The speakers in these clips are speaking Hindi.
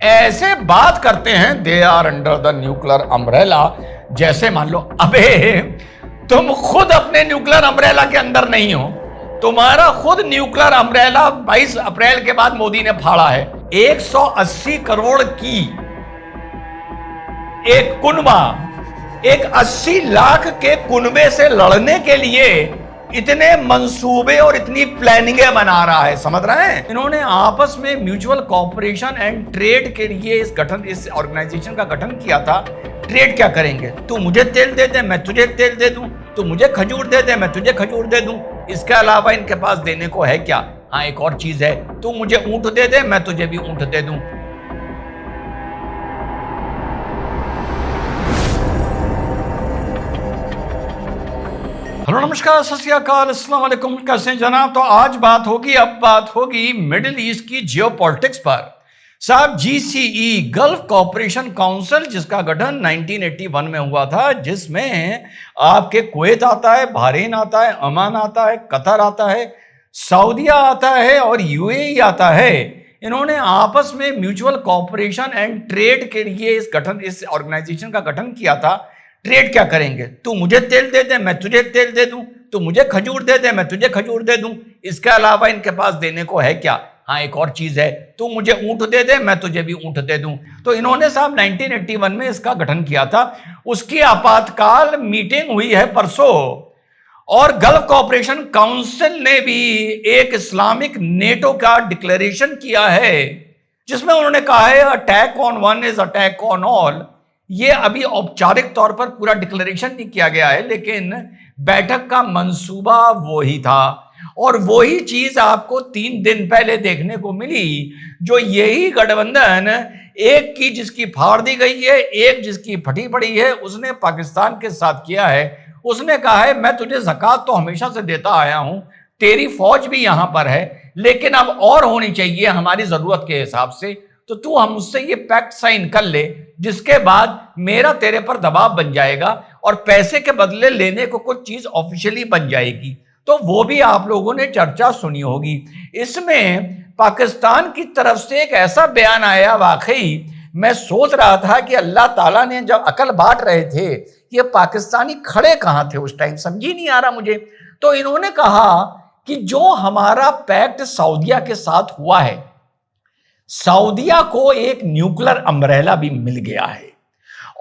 ऐसे बात करते हैं they are under the nuclear umbrella, जैसे मान लो अबे तुम खुद अपने न्यूक्लियर अम्ब्रेला के अंदर नहीं हो। तुम्हारा खुद न्यूक्लियर अम्ब्रेला 22 अप्रैल के बाद मोदी ने फाड़ा है। 180 करोड़ की एक कुनबा, एक 80 लाख के कुनबे से लड़ने के लिए इतने मंसूबे और इतनी प्लानिंगें बना रहा है, समझ रहे हैं। इन्होंने आपस में म्यूचुअल कॉपरेशन एंड ट्रेड के लिए इस ऑर्गेनाइजेशन का गठन किया था। ट्रेड क्या करेंगे? तू मुझे तेल दे दे, मैं तुझे तेल दे दूं, तू मुझे खजूर दे दे, मैं तुझे खजूर दे दूं। इसके अलावा इनके पास देने को है क्या? हाँ, एक और चीज है, तू मुझे ऊंट दे दे, मैं तुझे भी ऊंट दे दूं। हेलो, नमस्कार, सत श्री अकाल, अस्सलाम वालेकुम। कैसे हैं जनाब? तो आज बात होगी मिडिल ईस्ट की जियोपॉलिटिक्स पर। साहब, जीसीई गल्फ कोऑपरेशन काउंसिल, जिसका गठन 1981 में हुआ था, जिसमें आपके कुवैत आता है, बहरीन आता है, ओमान आता है, कतर आता है, सऊदीया आता है और यूएई आता है। इन्होंने आपस में म्यूचुअल कॉपरेशन एंड ट्रेड के लिए इस ऑर्गेनाइजेशन का गठन किया था। ट्रेड क्या करेंगे? तू मुझे तेल दे दे, मैं तुझे तेल दे दूं, तू मुझे खजूर दे दे, मैं तुझे खजूर दे दूं। इसके अलावा इनके पास देने को है क्या? हाँ, एक और चीज है, तू मुझे ऊंट दे दे, मैं तुझे भी ऊंट दे दूं। तो इन्होंने साहब 1981 में इसका गठन किया था। उसकी आपातकाल मीटिंग हुई है परसों, और गल्फ कोऑपरेशन काउंसिल ने भी एक इस्लामिक नेटो का डिक्लेरेशन किया है, जिसमें उन्होंने कहा है attack on one is attack on all. ये अभी औपचारिक तौर पर पूरा डिक्लेरेशन नहीं किया गया है, लेकिन बैठक का मंसूबा वही था। और वही चीज आपको 3 दिन पहले देखने को मिली, जो यही गठबंधन, एक की जिसकी फाड़ दी गई है, एक जिसकी फटी पड़ी है, उसने पाकिस्तान के साथ किया है। उसने कहा है मैं तुझे ज़कात तो हमेशा से देता आया हूं, तेरी फौज भी यहां पर है, लेकिन अब और होनी चाहिए हमारी जरूरत के हिसाब से। तो तू हम मुझसे ये पैक्ट साइन कर ले, जिसके बाद मेरा तेरे पर दबाव बन जाएगा और पैसे के बदले लेने को कुछ चीज ऑफिशियली बन जाएगी। तो वो भी आप लोगों ने चर्चा सुनी होगी। इसमें पाकिस्तान की तरफ से एक ऐसा बयान आया, वाकई मैं सोच रहा था कि अल्लाह ताला ने जब अकल बांट रहे थे, ये पाकिस्तानी खड़े कहां थे उस टाइम, समझ ही नहीं आ रहा मुझे। तो इन्होंने कहा कि जो हमारा पैक्ट सऊदीया के साथ हुआ है, सऊदीया को एक न्यूक्लियर अम्ब्रेला भी मिल गया है,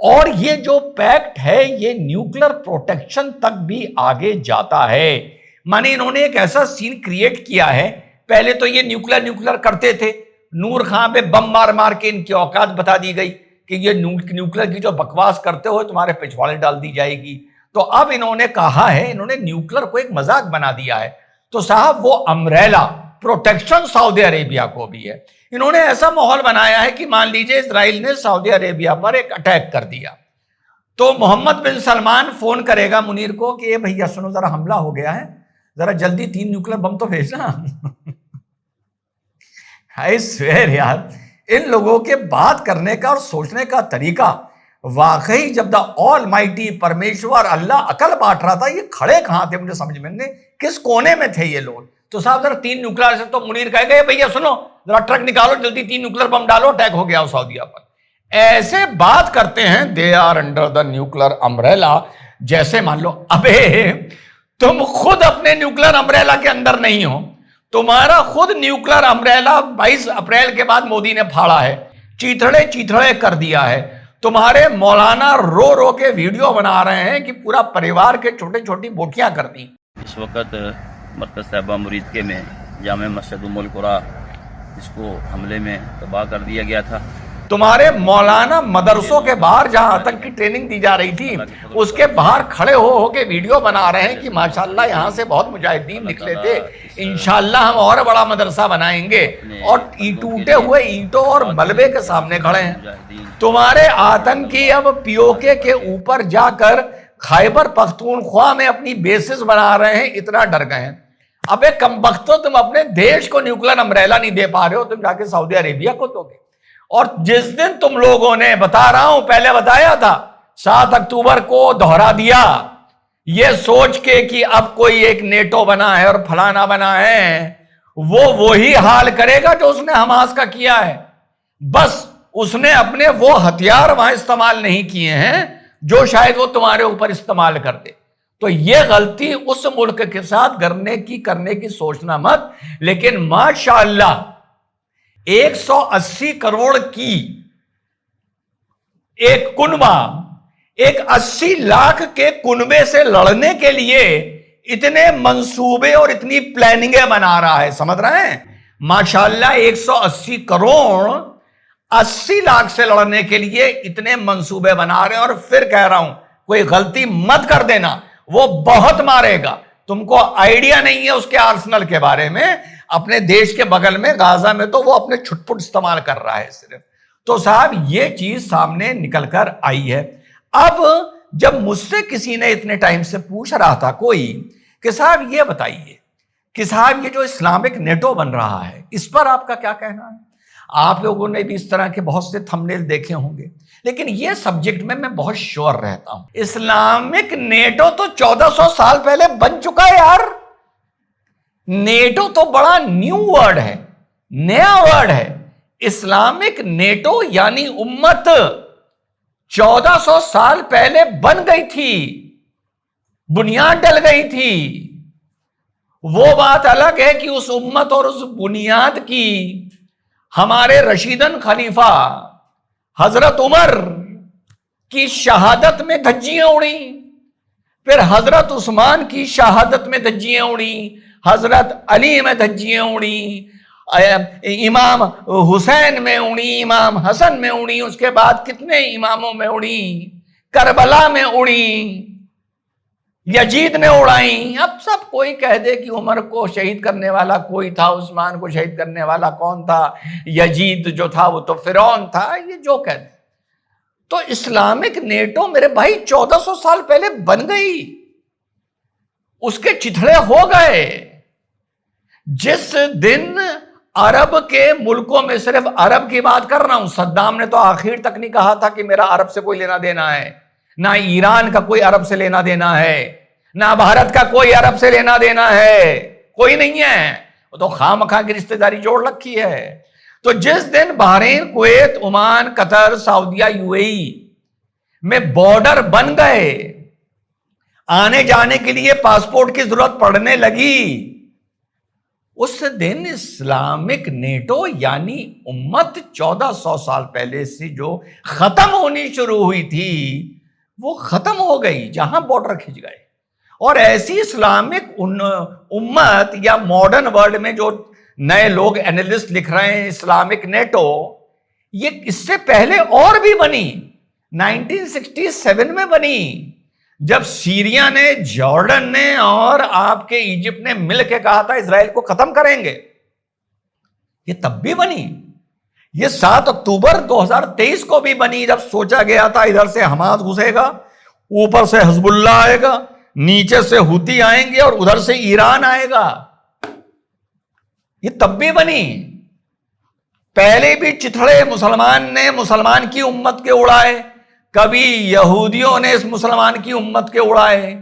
और ये जो पैक्ट है ये न्यूक्लियर प्रोटेक्शन तक भी आगे जाता है। माने इन्होंने एक ऐसा सीन क्रिएट किया है। पहले तो ये न्यूक्लियर करते थे, नूर खां पे बम मार मार के इनकी औकात बता दी गई कि ये न्यूक्लियर की जो बकवास करते हो तुम्हारे पिछवाड़े डाल दी जाएगी। तो अब इन्होंने कहा है, इन्होंने न्यूक्लियर को एक मजाक बना दिया है। तो साहब, वो अम्ब्रेला प्रोटेक्शन सऊदी अरेबिया को भी है। इन्होंने ऐसा माहौल बनाया है कि मान लीजिए इजराइल ने सऊदी अरेबिया पर एक अटैक कर दिया, तो मोहम्मद बिन सलमान फोन करेगा मुनीर को कि ये भैया सुनो, जरा हमला हो गया है, जरा जल्दी 3 न्यूक्लियर बम तो भेजना। आई स्वेयर यार, इन लोगों के बात करने का और सोचने का तरीका, वाकई जब द ऑलमाइटी परमेश्वर अल्लाह अकल बांट रहा था, ये खड़े कहां थे मुझे समझ में नहीं, किस कोने में थे ये लोग। तो साहब जरा 3 न्यूक्लियर से, तो मुनीर कहेगा भैया सुनो, जरा ट्रक निकालो, जल्दी 3 न्यूक्लियर बम डालो, अटैक हो गया सऊदीया पर। ऐसे बात करते हैं they are under the nuclear umbrella, जैसे मान लो अबे तुम खुद अपने न्यूक्लियर अम्ब्रेला के अंदर नहीं हो। तुम्हारा खुद न्यूक्लियर अम्ब्रेला 22 अप्रैल के बाद मोदी ने फाड़ा है, चीथड़े कर दिया है। तुम्हारे मौलाना रो रो के वीडियो बना रहे हैं कि पूरा परिवार के छोटे छोटी बोटियां कर दी। इस वक्त मरकज़ साहिबा मुरीदके में जामे मस्जिद उम्मुल कुरा, इसको हमले में तबाह कर दिया गया था। तुम्हारे मौलाना मदरसों के बाहर जहां आतंक की ट्रेनिंग दी जा रही थी, उसके बाहर खड़े हो के वीडियो बना रहे हैं कि माशाल्लाह यहां से बहुत मुजाहिदीन निकले थे, इंशाल्लाह हम और बड़ा मदरसा बनाएंगे, और टूटे हुए ईंटों और मलबे के सामने खड़े हैं। तुम्हारे आतंकी अब पीओके के ऊपर जाकर खैबर पख्तूनख्वा में अपनी बेसिस बना रहे हैं, इतना डर गए हैं। अबे कमबख्तो, तुम अपने देश को न्यूक्लियर अम्ब्रेला नहीं दे पा रहे हो, तुम जाके सऊदी अरेबिया को दोगे। और जिस दिन तुम लोगों ने, बता रहा हूं, पहले बताया था, 7 अक्टूबर को दोहरा दिया, ये सोच के कि अब कोई एक नेटो बना है और फलाना बना है, वो वही हाल करेगा जो उसने हमास का किया है। बस उसने अपने वो हथियार वहां इस्तेमाल नहीं किए हैं जो शायद वो तुम्हारे ऊपर इस्तेमाल कर दे। तो ये गलती उस मुल्क के साथ करने की सोचना मत। लेकिन माशाअल्लाह 180 करोड़ की एक कुनबा, एक 80 लाख के कुनबे से लड़ने के लिए इतने मंसूबे और इतनी प्लानिंगें बना रहा है, समझ रहे हैं? माशाअल्लाह 180 करोड़ 80 लाख से लड़ने के लिए इतने मंसूबे बना रहे हैं। और फिर कह रहा हूं, कोई गलती मत कर देना, वो बहुत मारेगा। तुमको आइडिया नहीं है उसके आर्सेनल के बारे में। अपने देश के बगल में गाजा में तो वो अपने छुटपुट इस्तेमाल कर रहा है सिर्फ। तो साहब ये चीज सामने निकल कर आई है। अब जब मुझसे किसी ने इतने टाइम से पूछ रहा था कोई कि साहब ये बताइए कि साहब ये जो इस्लामिक नेटो बन रहा है इस पर आपका क्या कहना है? आप लोगों ने भी इस तरह के बहुत से थंबनेल देखे होंगे, लेकिन ये सब्जेक्ट में मैं बहुत श्योर रहता हूं। इस्लामिक नेटो तो 1400 साल पहले बन चुका है यार। नेटो तो बड़ा न्यू वर्ड है, नया वर्ड है। इस्लामिक नेटो यानी उम्मत 1400 साल पहले बन गई थी, बुनियाद डल गई थी। वो बात अलग है कि उस उम्मत और उस बुनियाद की हमारे रशीदन खलीफा हजरत उमर की शहादत में धज्जियां उड़ी, फिर हजरत उस्मान की शहादत में धज्जियां उड़ी, हजरत अली में धज्जियां उड़ी, इमाम हुसैन में उड़ी, इमाम हसन में उड़ी, उसके बाद कितने इमामों में उड़ी, करबला में उड़ी, यजीद ने उड़ाई। अब सब कोई कह दे कि उमर को शहीद करने वाला कोई था, उस्मान को शहीद करने वाला कौन था, यजीद जो था वो तो फिरौन था, ये जो कह दे। तो इस्लामिक नेटो मेरे भाई 1400 साल पहले बन गई, उसके चिथड़े हो गए। जिस दिन अरब के मुल्कों में, सिर्फ अरब की बात कर रहा हूं, सद्दाम ने तो आखिर तक नहीं कहा था कि मेरा अरब से कोई लेना देना है, ना ईरान का कोई अरब से लेना देना है, ना भारत का कोई अरब से लेना देना है, कोई नहीं है। वो तो खामखा की रिश्तेदारी जोड़ रखी है। तो जिस दिन बहरीन, कुवैत, ओमान, कतर, सऊदीया, यूएई में बॉर्डर बन गए, आने जाने के लिए पासपोर्ट की जरूरत पड़ने लगी, उस दिन इस्लामिक नेटो यानी उम्मत 1400 साल पहले से जो खत्म होनी शुरू हुई थी वो खत्म हो गई, जहां बॉर्डर खिंच गए। और ऐसी इस्लामिक उम्मत या मॉडर्न वर्ल्ड में जो नए लोग एनालिस्ट लिख रहे हैं इस्लामिक नेटो, ये इससे पहले और भी बनी, 1967 में बनी, जब सीरिया ने, जॉर्डन ने और आपके इजिप्ट ने मिलकर कहा था इजराइल को खत्म करेंगे। ये तब भी बनी। ये 7 अक्टूबर 2023 को भी बनी, जब सोचा गया था इधर से हमास घुसेगा, ऊपर से हिजबुल्लाह आएगा, नीचे से हुती आएंगे और उधर से ईरान आएगा। ये तब भी बनी। पहले भी चिथड़े मुसलमान ने मुसलमान की उम्मत के उड़ाए, कभी यहूदियों ने इस मुसलमान की उम्मत के उड़ाए,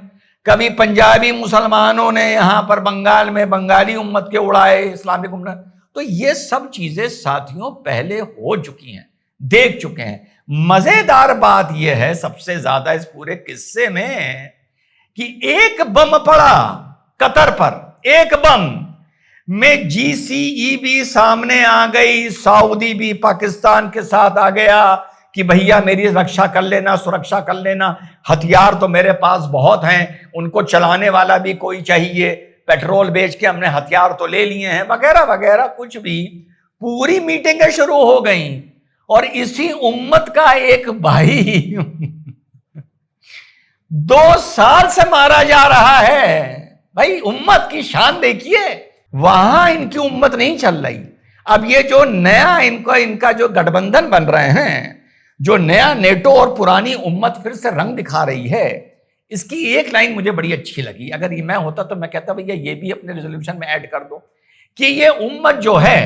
कभी पंजाबी मुसलमानों ने यहां पर बंगाल में बंगाली उम्मत के उड़ाए, इस्लामिक उम्मत। तो ये सब चीजें साथियों पहले हो चुकी हैं, देख चुके हैं। मजेदार बात यह है सबसे ज्यादा इस पूरे किस्से में कि एक बम पड़ा कतर पर, एक बम में GCE भी सामने आ गई, सऊदी भी पाकिस्तान के साथ आ गया कि भैया मेरी रक्षा कर लेना, सुरक्षा कर लेना, हथियार तो मेरे पास बहुत हैं, उनको चलाने वाला भी कोई चाहिए, पेट्रोल बेच के हमने हथियार तो ले लिए हैं, वगैरह वगैरह कुछ भी। पूरी मीटिंगें शुरू हो गई और इसी उम्मत का एक भाई 2 साल से मारा जा रहा है। भाई उम्मत की शान देखिए, वहां इनकी उम्मत नहीं चल रही। अब ये जो नया इनका जो गठबंधन बन रहे हैं, जो नया नेटो और पुरानी उम्मत फिर से रंग दिखा रही है, इसकी एक लाइन मुझे बड़ी अच्छी लगी। अगर ये मैं होता तो मैं कहता भैया ये भी अपने रेजोल्यूशन में ऐड कर दो कि ये उम्मत जो है,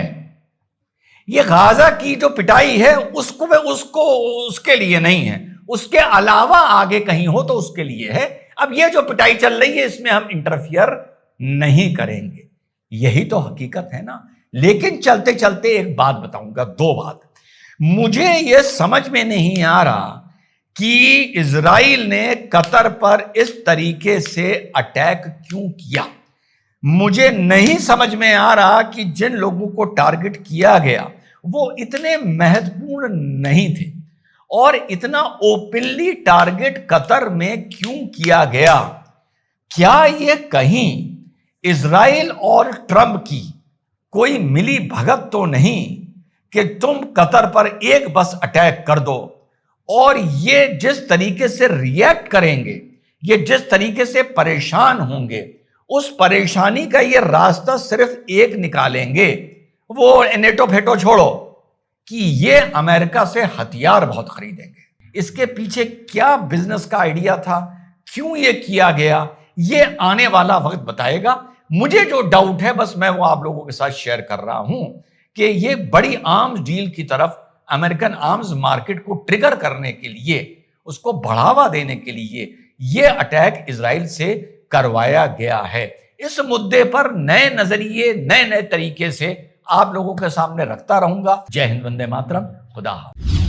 ये गाजा की जो पिटाई है उसको उसके लिए नहीं है, उसके अलावा आगे कहीं हो तो उसके लिए है। अब ये जो पिटाई चल रही है इसमें हम इंटरफियर नहीं करेंगे, यही तो हकीकत है ना। लेकिन चलते चलते एक बात बताऊंगा, 2 बात। मुझे यह समझ में नहीं आ रहा कि इजराइल ने कतर पर इस तरीके से अटैक क्यों किया। मुझे नहीं समझ में आ रहा कि जिन लोगों को टारगेट किया गया वो इतने महत्वपूर्ण नहीं थे और इतना ओपनली टारगेट कतर में क्यों किया गया। क्या यह कहीं इजराइल और ट्रंप की कोई मिली भगत तो नहीं कि तुम कतर पर एक बस अटैक कर दो और ये जिस तरीके से रिएक्ट करेंगे, ये जिस तरीके से परेशान होंगे, उस परेशानी का ये रास्ता सिर्फ एक निकालेंगे, वो नेटो फेटो छोड़ो कि ये अमेरिका से हथियार बहुत खरीदेंगे। इसके पीछे क्या बिजनेस का आइडिया था, क्यों ये किया गया, ये आने वाला वक्त बताएगा। मुझे जो डाउट है बस मैं वो आप लोगों के साथ शेयर कर रहा हूं कि ये बड़ी आर्म्स डील की तरफ अमेरिकन आर्म्स मार्केट को ट्रिगर करने के लिए, उसको बढ़ावा देने के लिए ये अटैक इजराइल से करवाया गया है। इस मुद्दे पर नए नजरिए, नए नए तरीके से आप लोगों के सामने रखता रहूंगा। जय हिंद, वंदे मातरम, खुदा हाफिज।